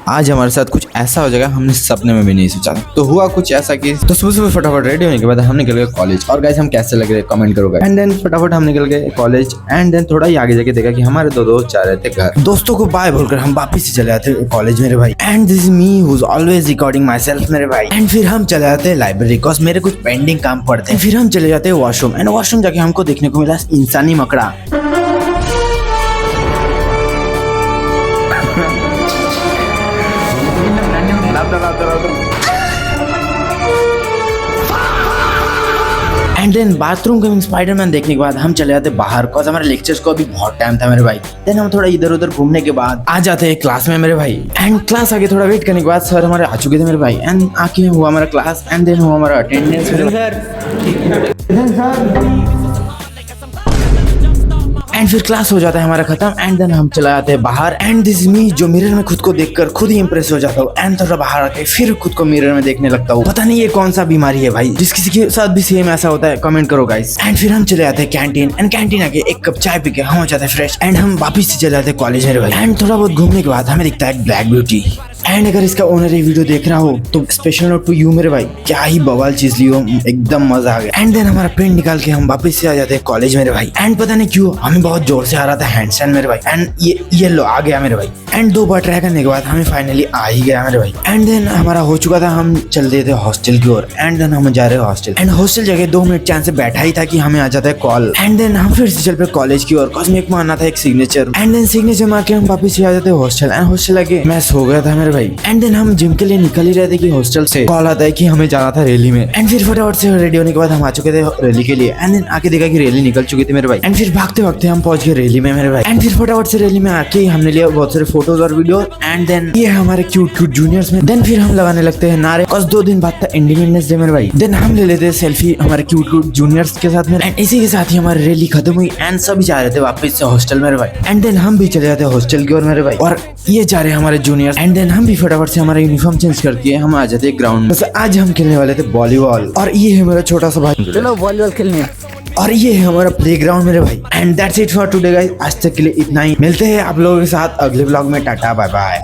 आज हमारे साथ कुछ ऐसा हो जाएगा हमने सपने में भी नहीं सोचा था। तो हुआ कुछ ऐसा कि तो सुबह सुबह फटाफट रेडी होने के बाद हम निकल गए कॉलेज। और गाइस हम कैसे लग रहे कमेंट करो गाइस। एंड देन फटाफट हम निकल गए कॉलेज। एंड देन थोड़ा ही आगे जाके देखा कि हमारे दो दोस्त जा रहे थे घर। दोस्तों को बाय बोलकर हम वापस से चले आते कॉलेज मेरे भाई। And this is me who is always recording my self मेरे भाई। एंड फिर हम चले जाते लाइब्रेरी बिकॉज मेरे कुछ पेंडिंग काम पड़ते हैं। फिर हम चले जाते वॉशरूम। एंड वॉशरूम जाके हमको देखने को मिला इंसानी मकड़ा। And then bathroom coming Spiderman देखने के बाद हम चले जाते बाहर बिकॉज हमारे लेक्चर्स को अभी बहुत टाइम था मेरे भाई। देन हम थोड़ा इधर उधर घूमने के बाद आ जाते हैं क्लास में मेरे भाई। एंड क्लास आगे थोड़ा वेट करने के बाद सर हमारे आ चुके थे मेरे भाई। एंड आके हुआ हमारा क्लास। एंड देन हुआ हमारा अटेंडेंस एंड फिर क्लास हो जाता है हमारा खत्म। एंड देन हम चला जाते हैं बाहर। एंड दिस मी जो मिरर में खुद को देखकर खुद ही इंप्रेस हो जाता हूँ। एंड थोड़ा बाहर आके फिर खुद को मिरर में देखने लगता हूँ। पता नहीं ये कौन सा बीमारी है भाई, जिस किसी के साथ भी सेम ऐसा होता है कमेंट करो गाइस। एंड फिर हम चले जाते हैं कैंटीन। एंड कैंटीन आके एक कप चाय पी के हम हो जाते हैं फ्रेश। एंड हम वापिस से चले जाते हैं कॉलेज मेरे भाई। एंड थोड़ा बहुत घूमने के बाद हमें दिखता है ब्लैक ब्यूटी। एंड अगर इसका ओनर ये वीडियो देख रहा हो तो स्पेशल नोट टू यू मेरे भाई, क्या ही बवाल चीज ली हो, एकदम मजा आ गया। एंड देन हमारा पेन निकाल के हम वापस से आ जाते हैं कॉलेज मेरे भाई। एंड पता नहीं क्यों हमें बहुत जोर से आ रहा था हैंडस्टैंड मेरे भाई। एंड ये लो आ गया मेरे भाई। एंड 2 बार ट्राई करने के बाद हमें फाइनली आ ही गया मेरे भाई। एंड देन हमारा हो चुका था, हम चल रहे थे हॉस्टल की ओर। एंड देन हम जा रहे हैं हॉस्टल। एंड हॉस्टल जगह 2 मिनट चांस से बैठा ही था कि हमें आ जाता है कॉल। एंड देन हम फिर से चल पे कॉलेज की ओर बिकॉज मेरे को मारना था एक सिग्नेचर। एंड देन सिग्नेचर मार के हम वापस आ जाते हैं हॉस्टल। एंड हॉस्टल आके मैं सो गया था मेरे भाई। एंड देन हम जिम के लिए निकल ही रहे थे कि हॉस्टल से कॉल आता है कि हमें जाना था रैली में। एंड फिर फटाफट से रेडी होने के बाद हम आ चुके थे रैली के लिए। एंड देन आके देखा कि रैली निकल चुकी थी मेरे भाई। एंड फिर भागते भागते हम पहुंच गए रैली में मेरे भाई। एंड फिर फटाफट से रैली में आके हमने लिया बहुत सारे फोटोज और वीडियो। एंड देन ये हमारे क्यूट क्यूट जूनियर्स में। देन फिर हम लगाने लगते हैं नारे बिकॉज 2 दिन बाद था इंडिपेंडेंस डे मेरे भाई। देन हम ले लेते हैं सेल्फी हमारे क्यूट क्यूट जूनियर्स के साथ में। एंड इसी के साथ ही हमारी रैली खत्म हुई। एंड सभी जा रहे थे वापस से हॉस्टल मेरे भाई। एंड देन हम भी चले जाते हैं हॉस्टल की ओर मेरे भाई। और ये जा रहे हैं हमारे जूनियर्स। एंड देन हम भी फटाफट से हमारा यूनिफॉर्म चेंज करके हम आ जाते ग्राउंड। बस आज हम खेलने वाले थे वॉलीबॉल। और ये है मेरा छोटा सा भाई, चलो वॉलीबॉल खेलने। और ये है हमारा प्लेग्राउंड मेरे भाई। And that's it for today guys. आज तक के लिए इतना ही। मिलते हैं आप लोगों के साथ अगले ब्लॉग में। Tata bye bye.